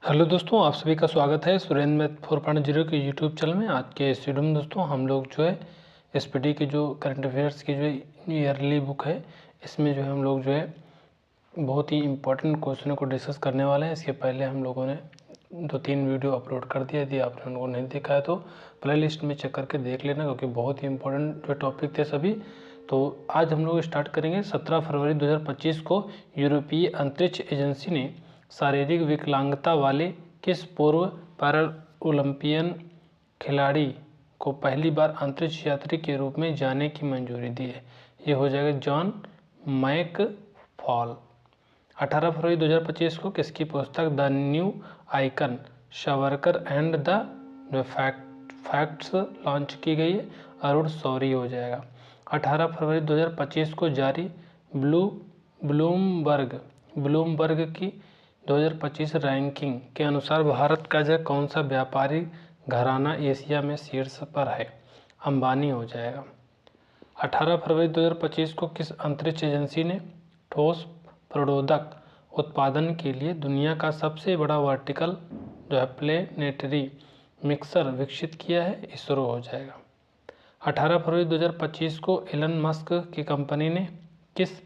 Hello दोस्तों, आप सभी का स्वागत है सुरेंद्र मैथ 4.0 के यूट्यूब चैनल में। आज के इस वीडियो में दोस्तों हम लोग जो है एसपीटी की जो करंट अफेयर्स की जो ईयरली बुक है, इसमें जो है हम लोग जो है बहुत ही इम्पोर्टेंट क्वेश्चनों को डिस्कस करने वाले हैं। इसके पहले हम लोगों ने 2-3 वीडियो अपलोड कर दिया। यदि आपने उनको नहीं देखा है तो प्ले लिस्ट में चेक करके देख लेना, क्योंकि बहुत ही इंपॉर्टेंट जो टॉपिक थे सभी। तो आज हम लोग स्टार्ट करेंगे। 17 फरवरी 2025 को यूरोपीय अंतरिक्ष एजेंसी ने शारीरिक विकलांगता वाले किस पूर्व पैराओलंपियन खिलाड़ी को पहली बार अंतरिक्ष यात्री के रूप में जाने की मंजूरी दी है? ये हो जाएगा जॉन मैकफॉल। 18 फरवरी 2025 को किसकी पुस्तक the new icon Savarkar and the facts launch की गई है? अरुण शौरी हो जाएगा। 18 फरवरी 2025 को जारी ब्लूमबर्ग की 2025 रैंकिंग के अनुसार भारत का जो कौन सा व्यापारी घराना एशिया में शीर्ष पर है? अंबानी हो जाएगा। 18 फरवरी 2025 को किस अंतरिक्ष एजेंसी ने ठोस प्रणोदक उत्पादन के लिए दुनिया का सबसे बड़ा वर्टिकल जो है प्लेनेटरी मिक्सर विकसित किया है? इसरो हो जाएगा। 18 फरवरी 2025 को एलन मस्क की कंपनी ने किस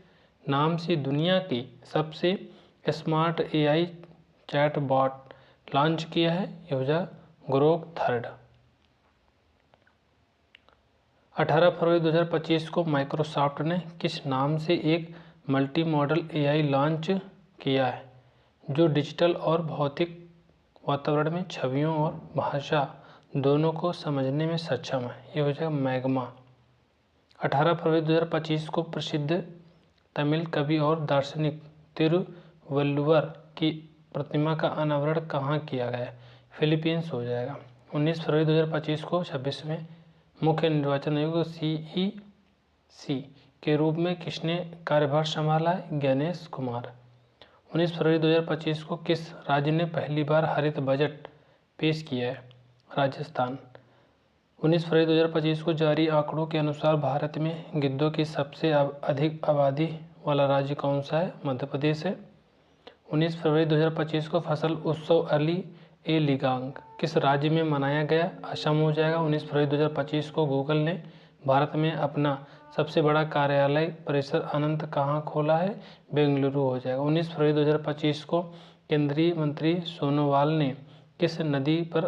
नाम से दुनिया की सबसे smart AI chatbot launch किया है? यह हो जाएगा ग्रोक 3। 18 फरवरी 2025 को माइक्रोसॉफ्ट ने किस नाम से एक मल्टी मॉडल एआई लॉन्च किया है जो डिजिटल और भौतिक वातावरण में छवियों और भाषा दोनों को समझने में सक्षम है? ये हो जाएगा मैग्मा। 18 फरवरी 2025 को प्रसिद्ध तमिल कवि और दार्शनिक तिरुवल्लुवर की प्रतिमा का अनावरण कहाँ किया गया? फिलीपींस हो जाएगा। 19 फरवरी 2025 को 26वें मुख्य निर्वाचन आयोग CEC के रूप में किसने कार्यभार संभाला है? गणेश कुमार। 19 फरवरी 2025 को किस राज्य ने पहली बार हरित बजट पेश किया है? राजस्थान। 19 फरवरी 2025 को जारी आंकड़ों के अनुसार भारत में गिद्धों की सबसे अधिक आबादी वाला राज्य कौन सा है? मध्य प्रदेश है। 19 फरवरी 2025 को फसल उत्सव अली ए लिगांग किस राज्य में मनाया गया? असम हो जाएगा। 19 फरवरी 2025 को गूगल ने भारत में अपना सबसे बड़ा कार्यालय परिसर अनंत कहाँ खोला है? बेंगलुरु हो जाएगा। 19 फरवरी 2025 को केंद्रीय मंत्री सोनोवाल ने किस नदी पर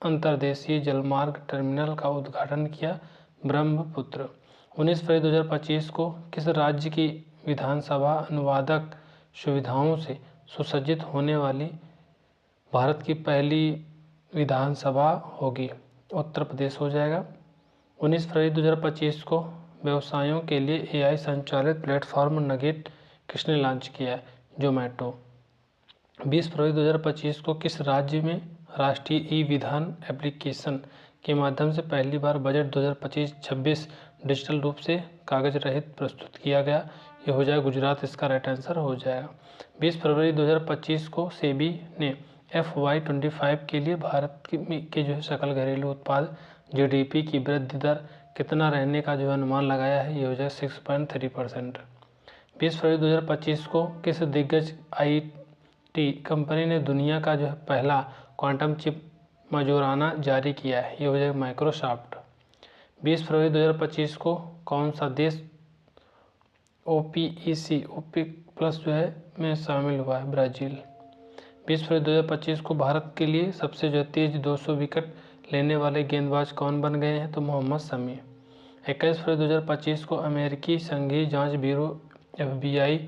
अंतर्देशीय जलमार्ग टर्मिनल का उद्घाटन किया? ब्रह्मपुत्र। 19 फरवरी 2025 को किस राज्य की विधानसभा अनुवादक सुविधाओं से सुसज्जित होने वाली भारत की पहली विधानसभा होगी? उत्तर प्रदेश हो जाएगा। 19 फरवरी 2025 को व्यवसायों के लिए एआई संचालित प्लेटफॉर्म नगेट किसने लॉन्च किया है? जोमैटो। 20 फरवरी 2025 को किस राज्य में राष्ट्रीय ई विधान एप्लीकेशन के माध्यम से पहली बार बजट 2025-26 डिजिटल रूप से कागज रहित प्रस्तुत किया गया? ये हो जाएगा गुजरात। इसका राइट आंसर हो जाएगा। 20 फरवरी 2025 को सेबी ने FY25 के लिए भारत के जो है सकल घरेलू उत्पाद GDP की वृद्धि दर कितना रहने का जो अनुमान लगाया है? ये हो जाएगा 6.3%। 20 फरवरी 2025 को किस दिग्गज IT कंपनी ने दुनिया का जो है पहला क्वांटम चिप मजोराना जारी किया है? ये हो जाएगा माइक्रोसॉफ्ट। 20 फरवरी 2025 को कौन सा देश OPEC जो है में शामिल हुआ है? ब्राज़ील। 20 फरवरी 2025 को भारत के लिए सबसे जो तेज 200 विकेट लेने वाले गेंदबाज कौन बन गए हैं? तो मोहम्मद शमी। 21 फरवरी 2025 को अमेरिकी संघीय जांच ब्यूरो FBI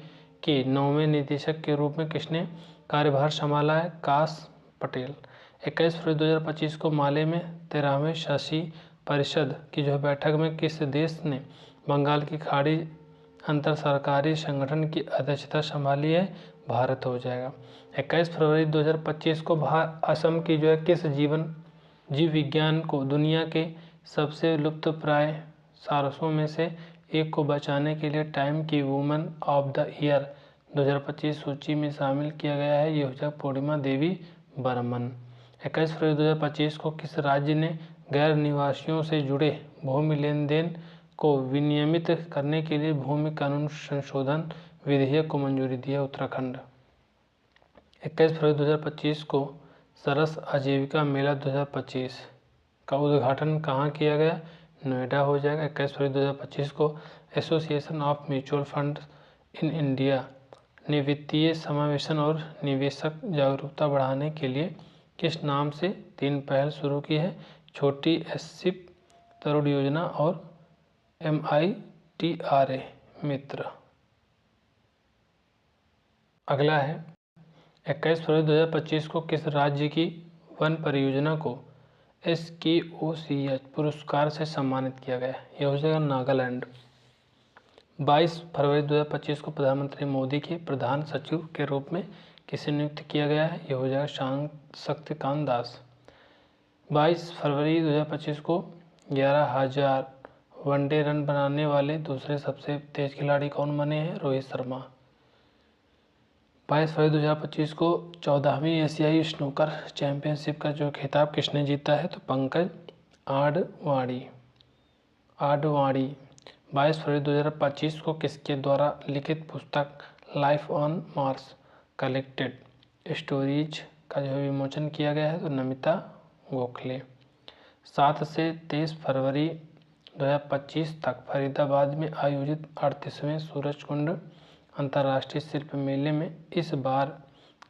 के 9वें निदेशक के रूप में किसने कार्यभार संभाला है? काश पटेल। 21 फरवरी 2025 को माले में 13वें शासी परिषद की जो बैठक में किस देश ने बंगाल की खाड़ी अंतर सरकारी संगठन की अध्यक्षता संभाली है? भारत हो जाएगा। 21 फरवरी 2025 को असम की जो है किस जीव विज्ञान को दुनिया के सबसे लुप्तप्राय सारसों में से एक को बचाने के लिए टाइम की वुमन ऑफ द ईयर 2025 सूची में शामिल किया गया है? ये हो जाएगा पूर्णिमा देवी बर्मन। 21 फरवरी 2025 को किस राज्य ने गैर निवासियों से जुड़े भूमि लेन देन को विनियमित करने के लिए भूमि कानून संशोधन विधेयक को मंजूरी दी है? उत्तराखंड। 21 फरवरी 2025 को सरस आजीविका मेला 2025 का उद्घाटन कहाँ किया गया? नोएडा हो जाएगा। 21 फरवरी 2025 को association of mutual fund in India ने वित्तीय समावेशन और निवेशक जागरूकता बढ़ाने के लिए किस नाम से 3 पहल शुरू की है? छोटी एससिप तरुण योजना और MITRA मित्र। अगला है 21 फरवरी 2025 को किस राज्य की वन परियोजना को SKOCH पुरस्कार से सम्मानित किया गया? यह हो जाएगा नागालैंड। 22 फरवरी 2025 को प्रधानमंत्री मोदी के प्रधान सचिव के रूप में किसे नियुक्त किया गया है? यह हो जाएगा शक्तिकांत दास। 22 फरवरी 2025 को 11,000 वनडे रन बनाने वाले दूसरे सबसे तेज खिलाड़ी कौन बने हैं? रोहित शर्मा। 22 फरवरी 2025 को 14वीं एशियाई स्नूकर चैंपियनशिप का जो खिताब किसने जीता है? तो पंकज आडवाणी। 22 फरवरी 2025 को किसके द्वारा लिखित पुस्तक life on Mars collected stories का जो विमोचन किया गया है? तो नमिता गोखले। 7 से 23 फरवरी 2025 तक फरीदाबाद में आयोजित 38वें सूरजकुंड अंतर्राष्ट्रीय शिल्प मेले में इस बार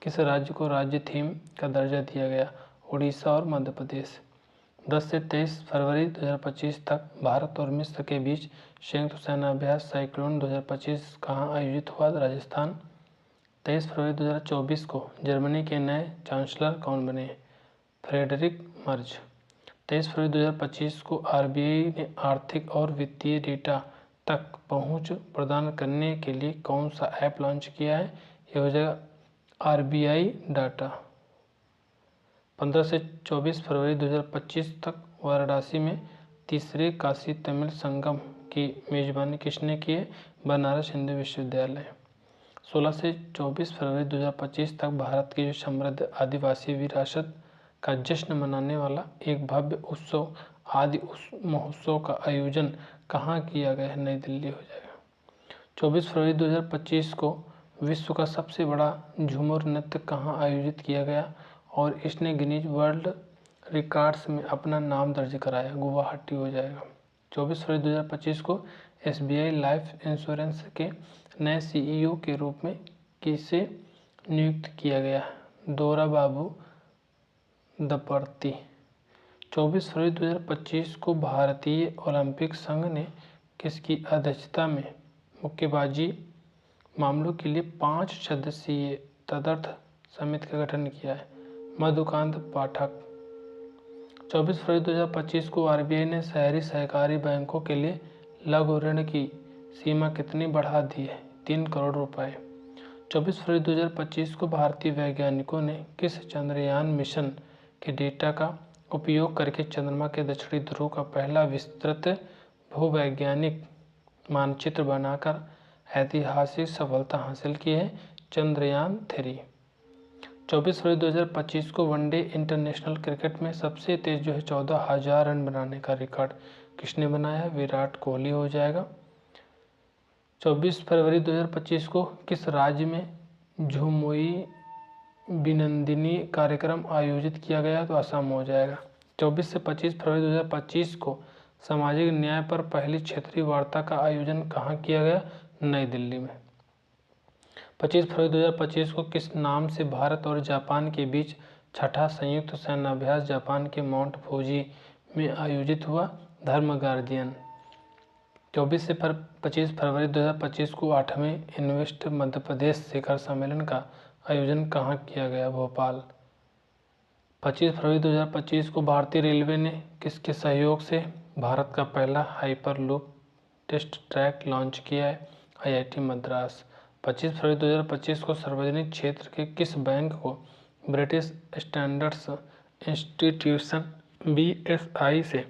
किस राज्य को राज्य थीम का दर्जा दिया गया? उड़ीसा और मध्य प्रदेश। 10 से 23 फरवरी 2025 तक भारत और मिस्र के बीच संयुक्त सेनाभ्यास साइक्लोन 2025 कहाँ आयोजित हुआ? राजस्थान। 23 फरवरी 2024 को जर्मनी के नए चांसलर कौन बने? Friedrich Merz. 23 फरवरी 2025 को RBI ने आर्थिक और वित्तीय डेटा तक पहुंच प्रदान करने के लिए कौन सा ऐप लॉन्च किया है? यह हो जाएगा RBI डाटा। 15 से 24 फरवरी 2025 तक वाराणसी में तीसरे काशी तमिल संगम की मेजबानी किसने की है? बनारस हिंदू विश्वविद्यालय। 16 से 24 फरवरी 2025 तक भारत की जो समृद्ध आदिवासी विरासत का जश्न मनाने वाला एक भव्य उत्सव आदि महोत्सव का आयोजन कहाँ किया गया है? नई दिल्ली हो जाएगा। 24 फरवरी 2025 को विश्व का सबसे बड़ा झूमर नृत्य कहाँ आयोजित किया गया और इसने गिनीज वर्ल्ड रिकॉर्ड्स में अपना नाम दर्ज कराया? गुवाहाटी हो जाएगा। 24 फरवरी 2025 को SBI लाइफ इंश्योरेंस के नए CEO के रूप में किसे नियुक्त किया गया? दोरा बाबू दपर्ती। 24 फरवरी 2025 को भारतीय ओलंपिक संघ ने किसकी अध्यक्षता में मुक्केबाजी मामलों के लिए 5 सदस्यीय तदर्थ समिति का गठन किया है? मधुकांत पाठक। 24 फरवरी 2025 को RBI ने शहरी सहकारी बैंकों के लिए लघु ऋण की सीमा कितनी बढ़ा दी है? 3 करोड़ रुपए। 24 फरवरी 2025 को भारतीय वैज्ञानिकों ने किस चंद्रयान मिशन के डेटा का उपयोग करके चंद्रमा के दक्षिणी ध्रुव का पहला विस्तृत भूवैज्ञानिक मानचित्र बनाकर ऐतिहासिक सफलता हासिल की है? चंद्रयान 3। 24 फरवरी 2025 को वनडे इंटरनेशनल क्रिकेट में सबसे तेज जो है 14,000 रन बनाने का रिकॉर्ड किसने बनाया है? विराट कोहली हो जाएगा। 24 फरवरी 2025 को किस राज्य में झुमोई बिनंदिनी कार्यक्रम आयोजित किया गया? तो असम हो जाएगा। 24 से 25 फरवरी 2025 को सामाजिक न्याय पर पहली क्षेत्रीय वार्ता का आयोजन कहाँ किया गया? नई दिल्ली में। 25 फरवरी 2025 को किस नाम से भारत और जापान के बीच छठा संयुक्त सैन्याभ्यास जापान के माउंट फूजी में आयोजित हुआ? धर्म गार्जियन। 24 से 25 फरवरी 2025 को 8वें इन्वेस्ट मध्य प्रदेश शिखर सम्मेलन का आयोजन कहाँ किया गया? भोपाल। 25 फरवरी 2025 को भारतीय रेलवे ने किसके सहयोग से भारत का पहला हाइपरलूप टेस्ट ट्रैक लॉन्च किया है? IIT मद्रास। 25 फरवरी 2025 को सार्वजनिक क्षेत्र के किस बैंक को ब्रिटिश स्टैंडर्ड्स इंस्टीट्यूशन BSI से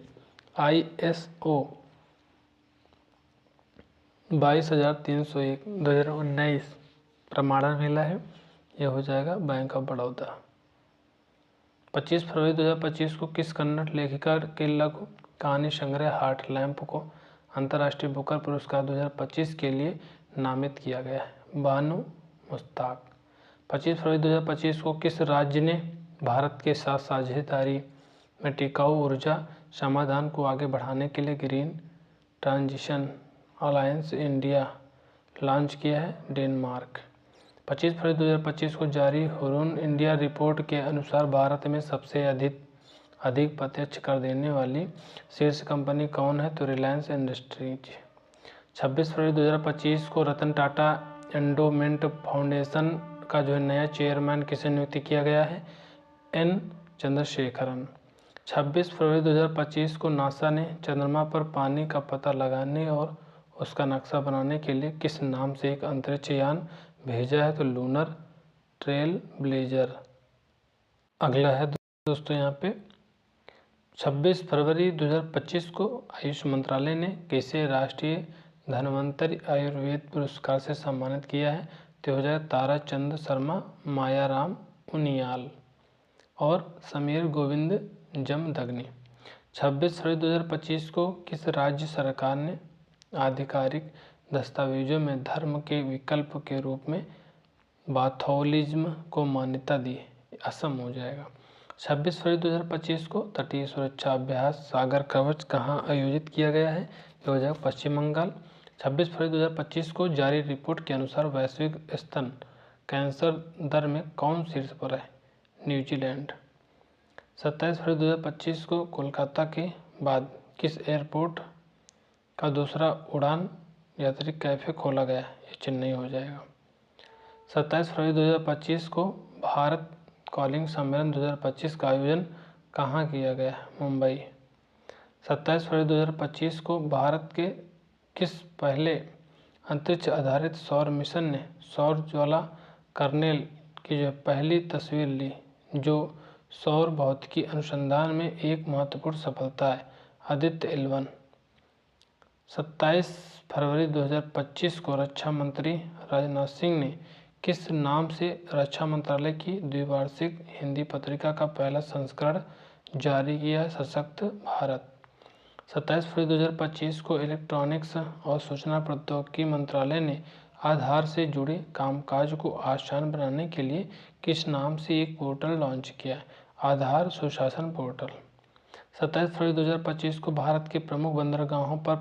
ISO 22,301 2019 प्रमाणन मिला है? यह हो जाएगा बैंक ऑफ बड़ौदा। 25 फरवरी 2025 को किस कन्नड़ लेखिका के लघु कहानी संग्रह हार्ट लैम्प को अंतर्राष्ट्रीय बुकर पुरस्कार 2025 के लिए नामित किया गया है? बानू मुश्ताक। 25 फरवरी 2025 को किस राज्य ने भारत के साथ साझेदारी में टिकाऊ ऊर्जा समाधान को आगे बढ़ाने के लिए green transition alliance India launch किया है? डेनमार्क। 25 फरवरी 2025 को जारी हुरून इंडिया रिपोर्ट के अनुसार भारत में सबसे अधिक प्रत्यक्ष कर देने वाली शीर्ष कंपनी कौन है? तो रिलायंस इंडस्ट्रीज। 26 फरवरी 2025 को रतन टाटा एंडोमेंट फाउंडेशन का जो है नया चेयरमैन किसे नियुक्त किया गया है? एन चंद्रशेखरन। 26 फरवरी 2025 को नासा ने चंद्रमा पर पानी का पता लगाने और उसका नक्शा बनाने के लिए किस नाम से एक अंतरिक्ष यान भेजा है? तो लूनर ट्रेल ब्लेजर। अगला है दोस्तों यहाँ पे 26 फरवरी 2025 को आयुष मंत्रालय ने किसे राष्ट्रीय धन्वंतरि आयुर्वेद पुरस्कार से सम्मानित किया है? तो हो जाए तारा चंद शर्मा, मायाराम उनियाल और समीर गोविंद जमदग्नि। 26 फरवरी 2025 को किस राज्य सरकार ने आधिकारिक दस्तावेजों में धर्म के विकल्प के रूप में बाथौलिज्म को मान्यता दी? असम हो जाएगा। 26 फरवरी 2025 को तटीय सुरक्षा अभ्यास सागर कवच कहाँ आयोजित किया गया है? ये हो जाएगा पश्चिम बंगाल। 26 फरवरी 2025 को जारी रिपोर्ट के अनुसार वैश्विक स्तन कैंसर दर में कौन शीर्ष पर है? न्यूजीलैंड। 27 फरवरी 2025 को कोलकाता के बाद किस एयरपोर्ट का दूसरा उड़ान यात्री कैफ़े खोला गया? ये चेन्नई हो जाएगा। 27 फरवरी 2025 को भारत कॉलिंग सम्मेलन 2025 का आयोजन कहाँ किया गया? मुंबई। 27 फरवरी 2025 को भारत के किस पहले अंतरिक्ष आधारित सौर मिशन ने सौर ज्वाला कर्नेल की जो पहली तस्वीर ली, जो सौर भौतिकी अनुसंधान में एक महत्वपूर्ण सफलता है? आदित्य L1। 27 फरवरी 2025 को रक्षा मंत्री राजनाथ सिंह ने किस नाम से रक्षा मंत्रालय की द्विवार्षिक हिंदी पत्रिका का पहला संस्करण जारी किया है? सशक्त भारत। 27 फरवरी 2025 को इलेक्ट्रॉनिक्स और सूचना प्रौद्योगिकी मंत्रालय ने आधार से जुड़े कामकाज को आसान बनाने के लिए किस नाम से एक पोर्टल लॉन्च किया है? आधार सुशासन पोर्टल। 27 फरवरी 2025 को भारत के प्रमुख बंदरगाहों पर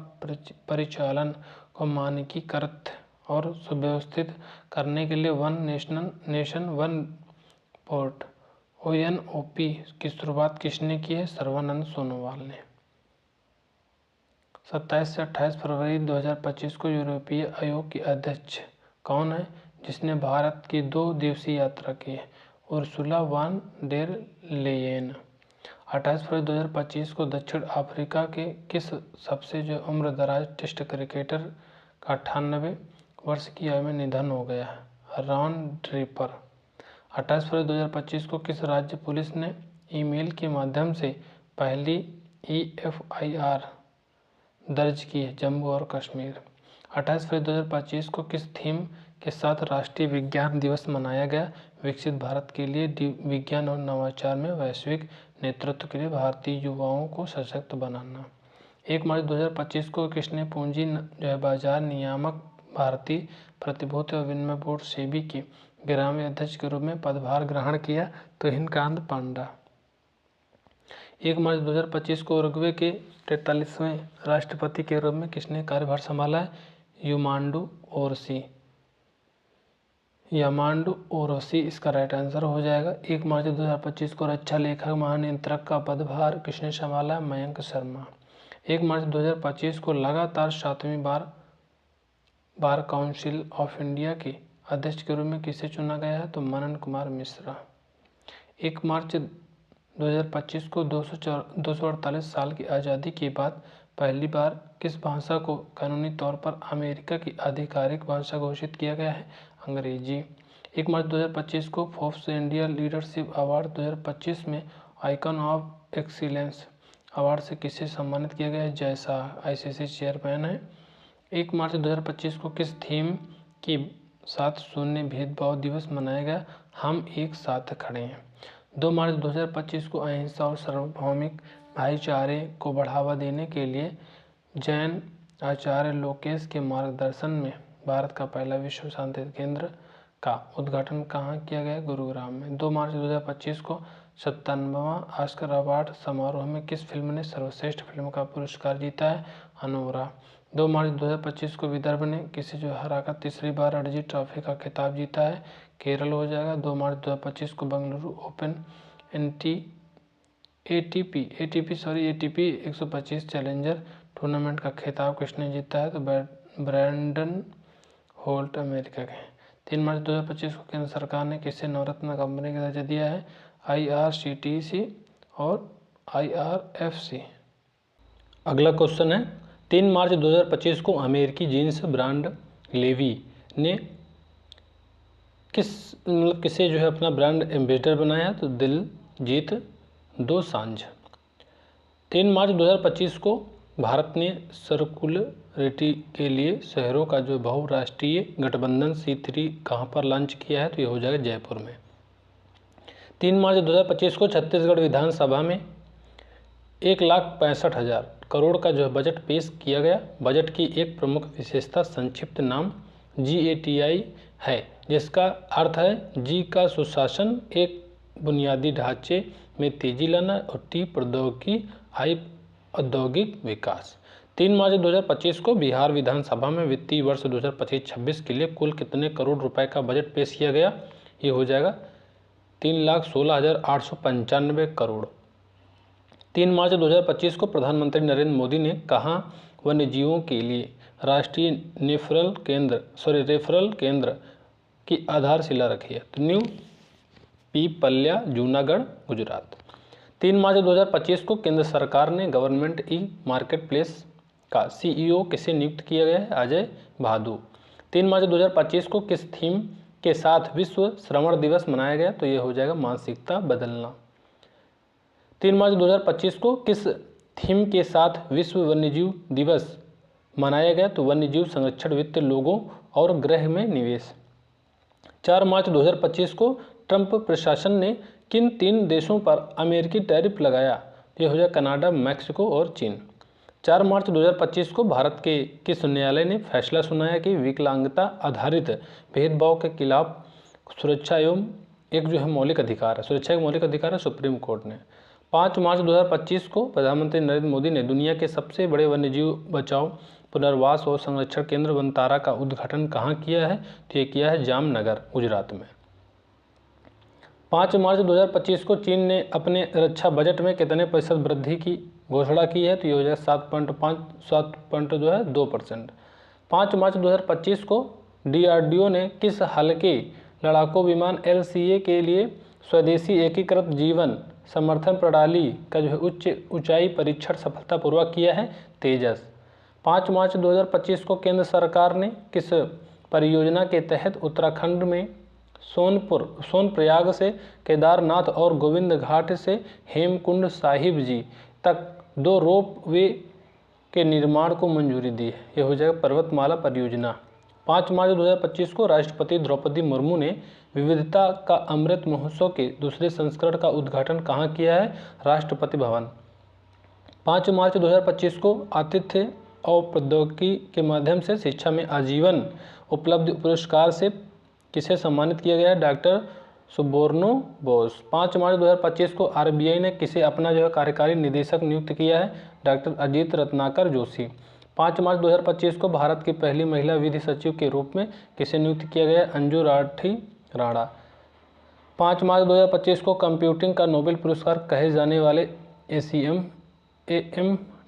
परिचालन को मानकीकृत और सुव्यवस्थित करने के लिए one nation one port ONOP की शुरुआत किसने की है? सर्बानंद सोनोवाल ने। 27 से 28 फरवरी 2025 को यूरोपीय आयोग की अध्यक्ष कौन है जिसने भारत की 2 दिवसीय यात्रा की है? Ursula van der Leyen. 28 फरवरी 2025 को दक्षिण अफ्रीका के किस सबसे जो उम्रदराज टेस्ट क्रिकेटर का 98 वर्ष की आयु में निधन हो गया है? रॉन ड्रीपर। 28 फरवरी 2025 को किस राज्य पुलिस ने ईमेल के माध्यम से पहली EFIR दर्ज की है? जम्मू और कश्मीर। 28 फरवरी 2025 को किस थीम के साथ राष्ट्रीय विज्ञान दिवस मनाया गया? विकसित भारत के लिए विज्ञान और नवाचार में वैश्विक नेतृत्व के लिए भारतीय युवाओं को सशक्त बनाना। 1 मार्च 2025 को किसने पूंजी बाजार नियामक भारतीय प्रतिभूति और विनिमय बोर्ड सेबी के ग्रामीण अध्यक्ष के रूप में पदभार ग्रहण किया? तो हिमकांत पांडा। 1 मार्च 2025 को उरुग्वे के 43वें राष्ट्रपति के रूप में किसने कार्यभार संभाला है? यामांडू ओरोसी इसका राइट आंसर हो जाएगा। 1 मार्च 2025 को रक्षा लेखक महानियंत्रक का पदभार किसने संभाला? मयंक शर्मा। 1 मार्च 2025 को लगातार 7वीं बार काउंसिल ऑफ इंडिया के अध्यक्ष के रूप में किसे चुना गया है? तो मनन कुमार मिश्रा। 1 मार्च 2025 को 248 साल की आज़ादी के बाद पहली बार किस भाषा को कानूनी तौर पर अमेरिका की आधिकारिक भाषा घोषित किया गया है? अंग्रेजी। 1 मार्च 2025 को फोर्ब्स इंडिया लीडरशिप अवार्ड 2025 में आइकन ऑफ एक्सीलेंस अवार्ड से किसे सम्मानित किया गया है? जय शाह ICC चेयरमैन है। 1 मार्च 2025 को किस थीम के साथ शून्य भेदभाव दिवस मनाया गया? हम एक साथ खड़े हैं। 2 मार्च 2025 को अहिंसा और सार्वभौमिक भाईचारे को बढ़ावा देने के लिए जैन आचार्य लोकेश के मार्गदर्शन में भारत का पहला विश्व शांति केंद्र का उद्घाटन कहाँ किया गया? गुरुग्राम में। 2 मार्च 2025 को 97वां ऑस्कर अवार्ड समारोह में किस फिल्म ने सर्वश्रेष्ठ फिल्म का पुरस्कार जीता है? अनोरा। 2 मार्च 2025 को विदर्भ ने किसे जो हराकर तीसरी बार रणजी ट्रॉफी का खिताब जीता है? केरल हो जाएगा। 2 मार्च 2025 को Bengaluru open ATP 125 challenger tournament का खिताब किसने जीता है? तो ब्रैंडन होल्ट अमेरिका के। 3 मार्च 2025 को केंद्र सरकार ने किसे नवरत्न कंपनी का दर्जा दिया है? IRCTC और IRFC। अगला क्वेश्चन है 3 मार्च 2025 को अमेरिकी जीन्स ब्रांड लेवी ने किसे जो है अपना ब्रांड एम्बेसडर बनाया? तो दिलजीत दोसांझ। 3 मार्च 2025 को भारत ने सर्कुलरिटी के लिए शहरों का जो बहुराष्ट्रीय गठबंधन C3 कहाँ पर लॉन्च किया है? तो ये हो जाएगा जयपुर में। 3 मार्च 2025 को छत्तीसगढ़ विधानसभा में 1,65,000 करोड़ का जो है बजट पेश किया गया। बजट की एक प्रमुख विशेषता संक्षिप्त नाम GATI है, जिसका अर्थ है G का सुशासन, एक बुनियादी ढांचे में तेजी लाना और T प्रौद्योगिकी, I औद्योगिक विकास। 3 मार्च 2025 को बिहार विधानसभा में वित्तीय वर्ष 2025-26 के लिए कुल कितने करोड़ रुपए का बजट पेश किया गया? ये हो जाएगा 3,16,895 करोड़। 3 मार्च 2025 को प्रधानमंत्री नरेंद्र मोदी ने कहाँ वन्यजीवों के लिए राष्ट्रीय रेफरल केंद्र की आधारशिला रखी है? तो न्यू पीपल्या, जूनागढ़, गुजरात। 3 मार्च 2025 को केंद्र सरकार ने गवर्नमेंट ई मार्केट प्लेस का CEO किसे नियुक्त किया गया है? अजय भादु। 3 मार्च 2025 को किस थीम के साथ विश्व श्रवण दिवस मनाया गया? तो ये हो जाएगा मानसिकता बदलना। 3 मार्च 2025 को किस थीम के साथ विश्व वन्यजीव दिवस मनाया गया? तो वन्यजीव संरक्षण, वित्त, लोगों और ग्रह में निवेश। 4 मार्च 2025 को ट्रंप प्रशासन ने किन 3 देशों पर अमेरिकी टैरिफ लगाया? ये हो जाए कनाडा, मैक्सिको और चीन। 4 मार्च 2025 को भारत के किस न्यायालय ने फैसला सुनाया कि विकलांगता आधारित भेदभाव के खिलाफ सुरक्षा एवं एक जो है मौलिक अधिकार है, सुरक्षा एक मौलिक अधिकार है, सुप्रीम कोर्ट ने। 5 मार्च 2025 को प्रधानमंत्री नरेंद्र मोदी ने दुनिया के सबसे बड़े वन्यजीव बचाव, पुनर्वास और संरक्षण केंद्र वनतारा का उद्घाटन कहाँ किया है? तो ये किया है जामनगर, गुजरात में। 5 मार्च 2025 को चीन ने अपने रक्षा बजट में कितने प्रतिशत वृद्धि की घोषणा की है? तो ये हो जाएगा 7.2%। 5 मार्च 2025 को DRDO ने किस हल्के लड़ाकू विमान LCA के लिए स्वदेशी एकीकृत जीवन समर्थन प्रणाली का जो है उच्च ऊंचाई परीक्षण सफलतापूर्वक किया है? तेजस। 5 मार्च 2025 को केंद्र सरकार ने किस परियोजना के तहत उत्तराखंड में सोनप्रयाग से केदारनाथ और गोविंद घाट से हेमकुंड साहिब जी तक 2 रोप वे के निर्माण को मंजूरी दी है? यह हो जाएगा पर्वतमाला परियोजना। 5 मार्च 2025 को राष्ट्रपति द्रौपदी मुर्मू ने विविधता का अमृत महोत्सव के दूसरे संस्करण का उद्घाटन कहाँ किया है? राष्ट्रपति भवन। 5 मार्च 2025 को आतिथ्य और प्रौद्योगिकी के माध्यम से शिक्षा में आजीवन उपलब्धि पुरस्कार से किसे सम्मानित किया गया है? डॉक्टर सुबोर्णो बोस। 5 मार्च 2025 को RBI ने किसे अपना जो है कार्यकारी निदेशक नियुक्त किया है? डॉक्टर अजीत रत्नाकर जोशी। 5 मार्च 2025 को भारत की पहली महिला विधि सचिव के रूप में किसे नियुक्त किया गया है? अंजू राठी राणा। 5 मार्च 2025 को कंप्यूटिंग का नोबेल पुरस्कार कहे जाने वाले AM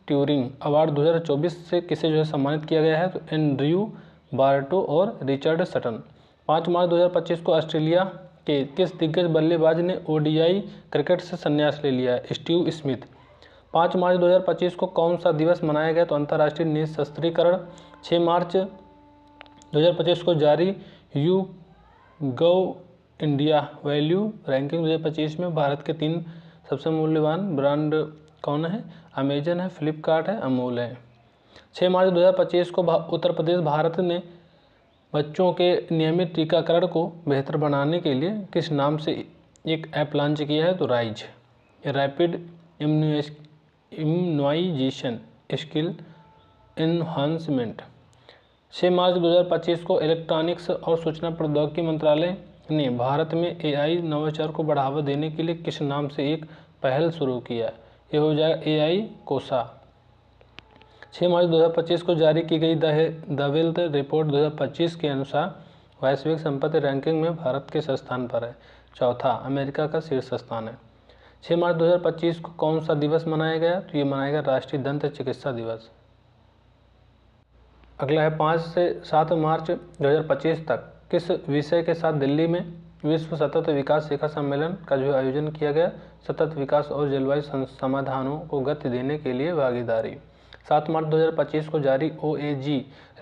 ट्यूरिंग अवार्ड 2024 से किसे जो है सम्मानित किया गया है? तो एंड्रयू बार्टो और रिचर्ड सटन। 5 मार्च 2025 को ऑस्ट्रेलिया के किस दिग्गज बल्लेबाज ने ODI क्रिकेट से संन्यास ले लिया है? Steve Smith. 5 मार्च 2025 को कौन सा दिवस मनाया गया? तो अंतर्राष्ट्रीय निशस्त्रीकरण। 6 मार्च 2025 को जारी YouGov इंडिया वैल्यू रैंकिंग 2025 में भारत के 3 सबसे मूल्यवान ब्रांड कौन है? अमेजन है, फ्लिपकार्ट है, अमूल है। 6 मार्च 2025 को उत्तर प्रदेश भारत ने बच्चों के नियमित टीकाकरण को बेहतर बनाने के लिए किस नाम से एक ऐप लॉन्च किया है? तो RISE, rapid immunisation skill enhancement. 6 March 2025 को इलेक्ट्रॉनिक्स और सूचना प्रौद्योगिकी मंत्रालय ने भारत में एआई नवाचार को बढ़ावा देने के लिए किस नाम से एक पहल शुरू किया? ये हो जाएगा एआई कोसा। 6 मार्च 2025 को जारी की गई द वेल्थ रिपोर्ट 2025 के अनुसार वैश्विक संपत्ति रैंकिंग में भारत किस स्थान पर है? चौथा, अमेरिका का शीर्ष स्थान है। 6 मार्च 2025 को कौन सा दिवस मनाया गया? तो ये मनाया गया राष्ट्रीय दंत चिकित्सा दिवस। अगला है 5 से 7 मार्च 2025 तक किस विषय के साथ दिल्ली में विश्व सतत विकास शिखर सम्मेलन का जो आयोजन किया गया? सतत विकास और जलवायु समाधानों को गति देने के लिए भागीदारी। 7 मार्च 2025 को जारी OAG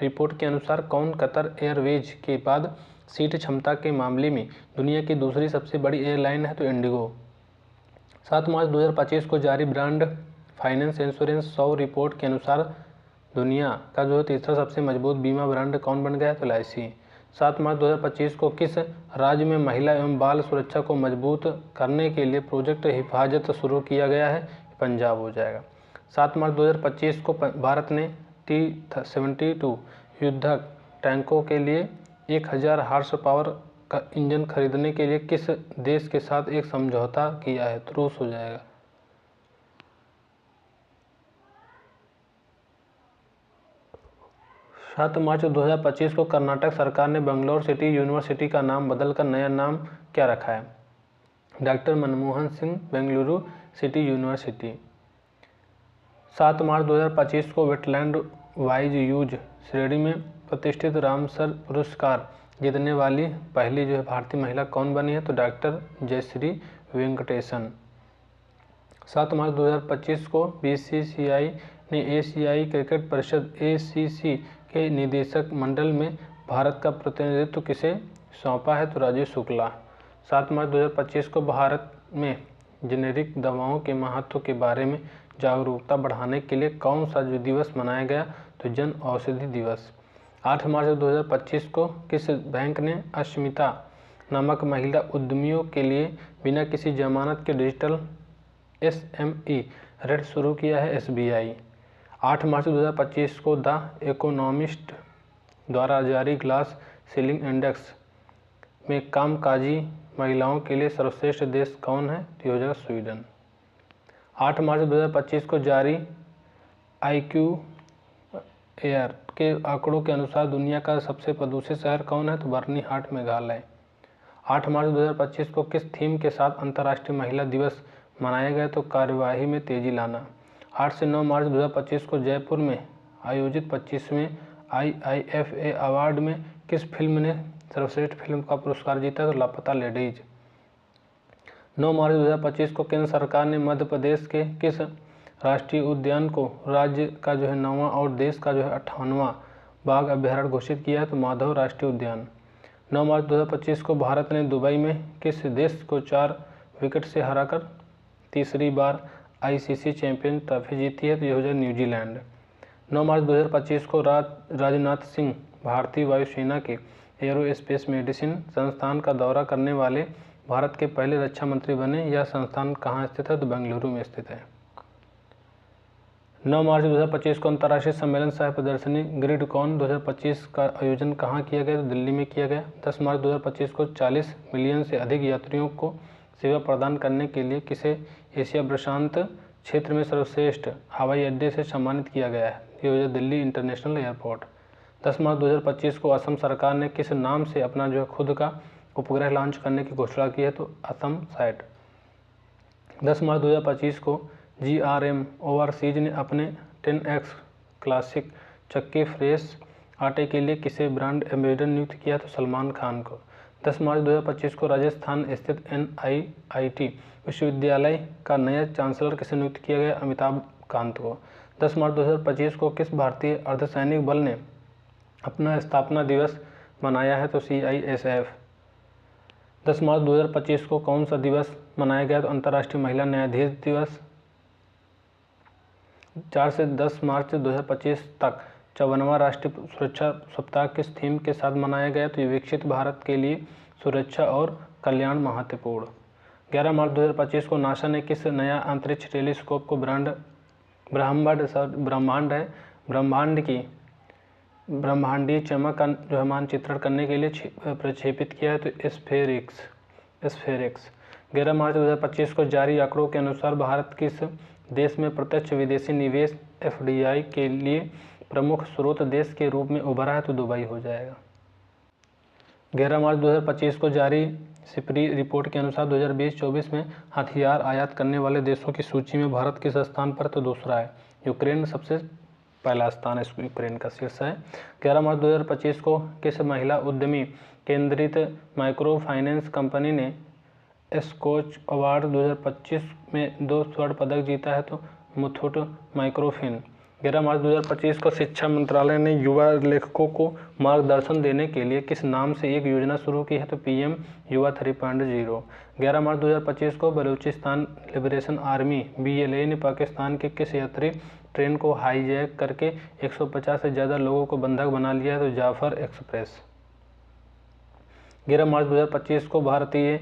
रिपोर्ट के अनुसार कौन कतर एयरवेज के बाद सीट क्षमता के मामले में दुनिया की दूसरी सबसे बड़ी एयरलाइन है? तो इंडिगो। 7 मार्च 2025 को जारी ब्रांड फाइनेंस इंश्योरेंस 100 रिपोर्ट के अनुसार दुनिया का जो तीसरा सबसे मजबूत बीमा ब्रांड कौन बन गया है? तो LIC। 7 मार्च 2025 को किस राज्य में महिला एवं बाल सुरक्षा को मजबूत करने के लिए प्रोजेक्ट हिफाजत शुरू किया गया है? पंजाब हो जाएगा। 7 मार्च 2025 को भारत ने T-72 युद्धक टैंकों के लिए 1000 हार्स पावर का इंजन खरीदने के लिए किस देश के साथ एक समझौता किया है? तो रूस हो जाएगा। 7 मार्च 2025 को कर्नाटक सरकार ने बेंगलोर सिटी यूनिवर्सिटी का नाम बदलकर नया नाम क्या रखा है? Doctor Manmohan Singh Bengaluru city university. 7 मार्च 2025 को वेटलैंड वाइज यूज श्रेणी में प्रतिष्ठित रामसर पुरस्कार जीतने वाली पहली जो है भारतीय महिला कौन बनी है? तो डॉक्टर जयश्री वेंकटेशन। 7 मार्च 2025 को BCCI ने एशियाई क्रिकेट परिषद ACC के निदेशक मंडल में भारत का प्रतिनिधित्व किसे सौंपा है? तो राजीव शुक्ला। 7 मार्च 2025 को भारत में जेनेरिक दवाओं के महत्व के बारे में जागरूकता बढ़ाने के लिए कौन सा जो दिवस मनाया गया? तो जन औषधि दिवस। 8 मार्च 2025 को किस बैंक ने अस्मिता नामक महिला उद्यमियों के लिए बिना किसी जमानत के डिजिटल SME ऋण शुरू किया है? SBI। 8 मार्च 2025 को द इकोनॉमिस्ट द्वारा जारी ग्लास सीलिंग इंडेक्स में कामकाजी महिलाओं के लिए सर्वश्रेष्ठ देश कौन है? तो हो जाएगा स्वीडन। 8 मार्च 2025 को जारी IQ एयर के आंकड़ों के अनुसार दुनिया का सबसे प्रदूषित शहर कौन है? तो बर्नीहाट मेघालय। 8 मार्च 2025 को किस थीम के साथ अंतर्राष्ट्रीय महिला दिवस मनाया गया? तो कार्यवाही में तेजी लाना। 8 से 9 मार्च 2025 को जयपुर में आयोजित 25वें IIFA अवार्ड में किस फिल्म ने सर्वश्रेष्ठ फिल्म का पुरस्कार जीता? तो लापता लेडीज। 9 मार्च 2025 को केंद्र सरकार ने मध्य प्रदेश के किस राष्ट्रीय उद्यान को राज्य का जो है 9वां और देश का जो है 58वां बाघ अभ्यारण्य घोषित किया है? तो माधव राष्ट्रीय उद्यान। 9 मार्च 2025 को भारत ने दुबई में किस देश को 4 विकेट से हराकर तीसरी बार ICC चैंपियन ट्रॉफी जीती है? तो यह हो जाए न्यूजीलैंड। 9 मार्च 2025 को राजनाथ सिंह भारतीय वायुसेना के एरोस्पेस मेडिसिन संस्थान का दौरा करने वाले भारत के पहले रक्षा मंत्री बने। यह संस्थान कहाँ स्थित है? तो बेंगलुरु में स्थित है। 9 मार्च 2025 को अंतर्राष्ट्रीय सम्मेलन सह प्रदर्शनी ग्रिडकॉन 2025 का आयोजन कहाँ किया गया? तो दिल्ली में किया गया। 10 मार्च 2025 को 40 मिलियन से अधिक यात्रियों को सेवा प्रदान करने के लिए किसे एशिया प्रशांत क्षेत्र में सर्वश्रेष्ठ हवाई अड्डे से सम्मानित किया गया है? ये हो जाए दिल्ली इंटरनेशनल एयरपोर्ट। 10 मार्च 2025 को असम सरकार ने किस नाम से अपना जो है खुद का उपग्रह लॉन्च करने की घोषणा की है? तो असम सैट। 10 मार्च 2025 को GRM ओवरसीज ने अपने 10X क्लासिक चक्की फ्रेश आटे के लिए किसे ब्रांड एम्बेसडर नियुक्त किया? तो सलमान खान को। 10 मार्च 2025 को राजस्थान स्थित NIIT विश्वविद्यालय का नया चांसलर किसे नियुक्त किया गया? अमिताभ कांत को। 10 मार्च 2025 को किस भारतीय अर्धसैनिक बल ने अपना स्थापना दिवस मनाया है? तो CISF। 10 मार्च 2025 को कौन सा दिवस मनाया गया? तो अंतर्राष्ट्रीय महिला न्यायाधीश दिवस। 4 से 10 मार्च 2025 तक 54वां राष्ट्रीय सुरक्षा सप्ताह किस थीम के साथ मनाया गया? तो ये विकसित भारत के लिए सुरक्षा और कल्याण महत्वपूर्ण। 11 मार्च 2025 को नासा ने किस नया अंतरिक्ष टेलीस्कोप को ब्रह्मांड की ब्रह्मांडीय चमक का जो है मानचित्रण करने के लिए प्रक्षेपित किया है? तो स्फेरिक्स। 11 मार्च 2025 को जारी आंकड़ों के अनुसार भारत किस देश में प्रत्यक्ष विदेशी निवेश FDI के लिए प्रमुख स्रोत देश के रूप में उभरा है? तो दुबई हो जाएगा। 11 मार्च 2025 को जारी सिपरी रिपोर्ट के अनुसार 2020-24 में हथियार आयात करने वाले देशों की सूची में भारत किस स्थान पर? तो दूसरा है। यूक्रेन सबसे पहला स्थान है, यूक्रेन का शीर्ष है। 11 मार्च 2025 को किस महिला उद्यमी केंद्रित माइक्रो फाइनेंस कंपनी ने स्कॉच अवार्ड 2025 में 2 स्वर्ण पदक जीता है? तो मुथूट माइक्रोफिन। 11 मार्च 2025 को शिक्षा मंत्रालय ने युवा लेखकों को मार्गदर्शन देने के लिए किस नाम से एक योजना शुरू की है? तो PM युवा 3.0। 11 मार्च 2025 को बलूचिस्तान लिबरेशन आर्मी BLA ने पाकिस्तान के किस यात्री ट्रेन को हाईजैक करके 150 से ज़्यादा लोगों को बंधक बना लिया है? तो जाफर एक्सप्रेस। 11 मार्च 2025 को भारतीय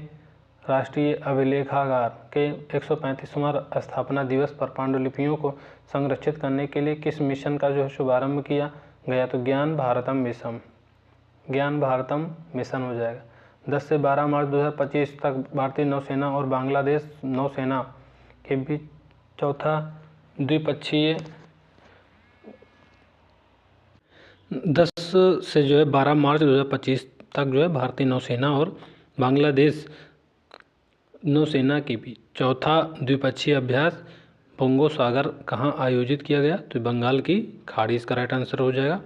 राष्ट्रीय अभिलेखागार के 135वां स्थापना दिवस पर पांडुलिपियों को संरक्षित करने के लिए किस मिशन का जो है शुभारंभ किया गया? तो ज्ञान भारतम मिशन हो जाएगा। 10 से 12 मार्च 2025 तक भारतीय नौसेना और बांग्लादेश नौसेना के बीच चौथा द्विपक्षीय 10 से जो है 12 मार्च 2025 तक जो है भारतीय नौसेना और बांग्लादेश नौसेना के बीच चौथा द्विपक्षीय अभ्यास बोंगो सागर कहाँ आयोजित किया गया? तो बंगाल की खाड़ी इसका राइट आंसर हो जाएगा।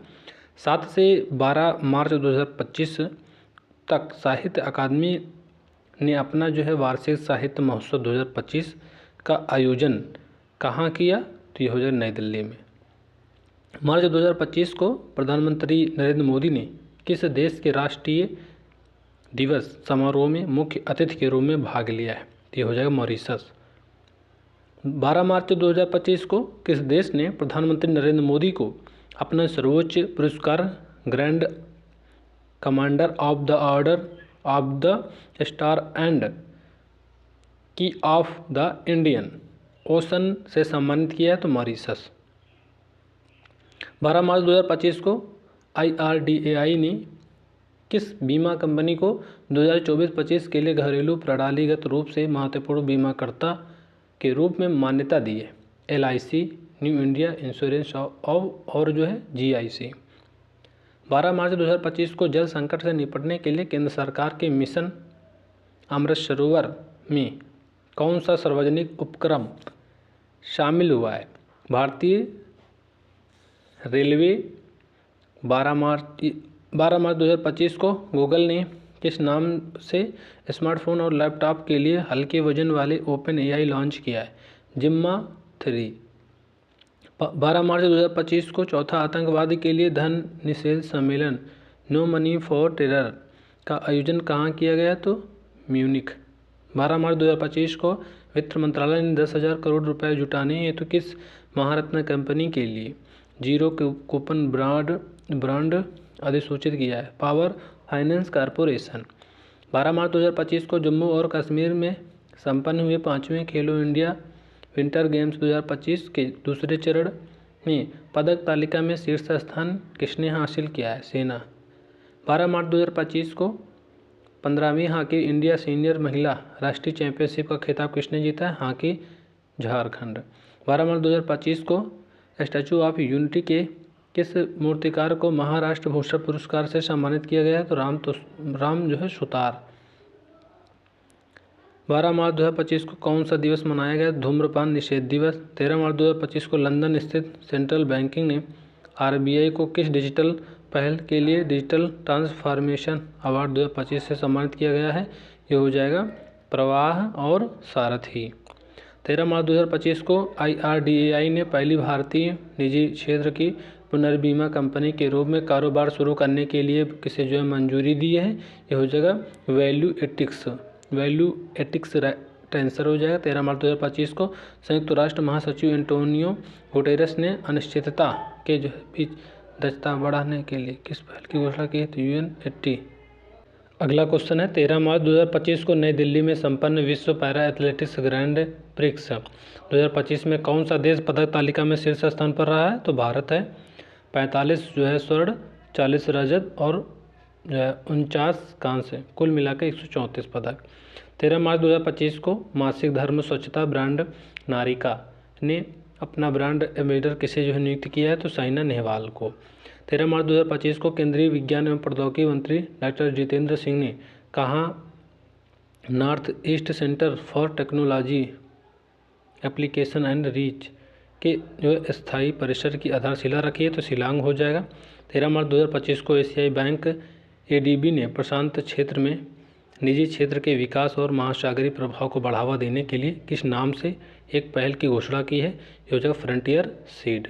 7 से 12 मार्च 2025 तक साहित्य अकादमी ने अपना जो है वार्षिक साहित्य महोत्सव 2025 का आयोजन कहाँ किया? तो ये हो जाएगा नई दिल्ली में। मार्च 2025 को प्रधानमंत्री नरेंद्र मोदी ने किस देश के राष्ट्रीय दिवस समारोह में मुख्य अतिथि के रूप में भाग लिया है? तो ये हो जाएगा मॉरिशस। 12 मार्च 2025 को किस देश ने प्रधानमंत्री नरेंद्र मोदी को अपना सर्वोच्च पुरस्कार grand commander of the order of the star and की ऑफ द इंडियन ओशन से सम्मानित किया है? तो मॉरिशस। 12 मार्च 2025 को IRDAI ने किस बीमा कंपनी को 2024-25 के लिए घरेलू प्रणालीगत रूप से महत्वपूर्ण बीमाकर्ता के रूप में मान्यता दी है? LIC, न्यू इंडिया इंश्योरेंस और जो है GIC। 12 मार्च 2025 को जल संकट से निपटने के लिए केंद्र सरकार के मिशन अमृत सरोवर में कौन सा सार्वजनिक उपक्रम शामिल हुआ है? भारतीय रेलवे। 12 मार्च 2025 को गूगल ने किस नाम से स्मार्टफोन और लैपटॉप के लिए हल्के वजन वाले OpenAI लॉन्च किया है? जिम्मा 3। 12 मार्च 2025 को चौथा आतंकवाद के लिए धन निषेध सम्मेलन नो मनी फॉर टेरर का आयोजन कहाँ किया गया? तो म्यूनिख। 12 मार्च 2025 को वित्त मंत्रालय ने 10,000 करोड़ रुपए जुटाने हेतु किस महारत्न कंपनी के लिए जीरो कूपन ब्रांड अधिसूचित किया है? Power finance corporation. 12 मार्च 2025 को जम्मू और कश्मीर में संपन्न हुए 5वें खेलो इंडिया विंटर गेम्स 2025 के दूसरे चरण में पदक तालिका में शीर्ष स्थान किसने हासिल किया है? सेना। 12 मार्च 2025 को 15वीं हॉकी इंडिया सीनियर महिला राष्ट्रीय चैंपियनशिप का खिताब किसने जीता है? हॉकी झारखंड। 12 मार्च 2025 को स्टैचू ऑफ यूनिटी के किस मूर्तिकार को महाराष्ट्र भूषण पुरस्कार से सम्मानित किया गया है? तो राम जो है सुतार। 12 मार्च 2025 को कौन सा दिवस मनाया गया? धूम्रपान निषेध दिवस। 13 मार्च 2025 को लंदन स्थित सेंट्रल बैंकिंग ने RBI को किस डिजिटल पहल के लिए डिजिटल ट्रांसफॉर्मेशन अवार्ड 2025 से सम्मानित किया गया है? ये हो जाएगा प्रवाह और सारथी। 13 मार्च 2025 को IRDAI ने पहली भारतीय निजी क्षेत्र की पुनर्बीमा कंपनी के रूप में कारोबार शुरू करने के लिए किसे जो है मंजूरी दी है? ये हो जाएगा वैल्यू एटिक्स आंसर हो जाएगा। 13 मार्च 2025 को संयुक्त राष्ट्र महासचिव एंटोनियो गुटेरेस ने अनिश्चितता के जो बीच दक्षता बढ़ाने के लिए किस पहल की घोषणा की है? तो UN80। अगला क्वेश्चन है 13 मार्च 2025 को नई दिल्ली में संपन्न विश्व पैरा एथलेटिक्स ग्रैंड प्रिक्स 2025 में कौन सा देश पदक तालिका में शीर्ष स्थान पर रहा है? तो भारत है। 45 जो है स्वर्ण, 40 रजत और जो है 49 कांस्य, कुल मिलाकर 134 पदक। 13 मार्च 2025 को मासिक धर्म स्वच्छता ब्रांड नारिका ने अपना ब्रांड एम्बेसडर किसे जो है नियुक्त किया है, तो साइना नेहवाल को। 13 मार्च 2025 को केंद्रीय विज्ञान एवं प्रौद्योगिकी मंत्री डॉक्टर जितेंद्र सिंह ने कहाँ north east centre for technology application and reach के जो स्थायी परिसर की आधारशिला रखी है, तो शिलांग हो जाएगा। 13 मार्च 2025 को एशियाई बैंक एडीबी ने प्रशांत क्षेत्र में निजी क्षेत्र के विकास और महासागरीय प्रभाव को बढ़ावा देने के लिए किस नाम से एक पहल की घोषणा की है, योजना फ्रंटियर सीड।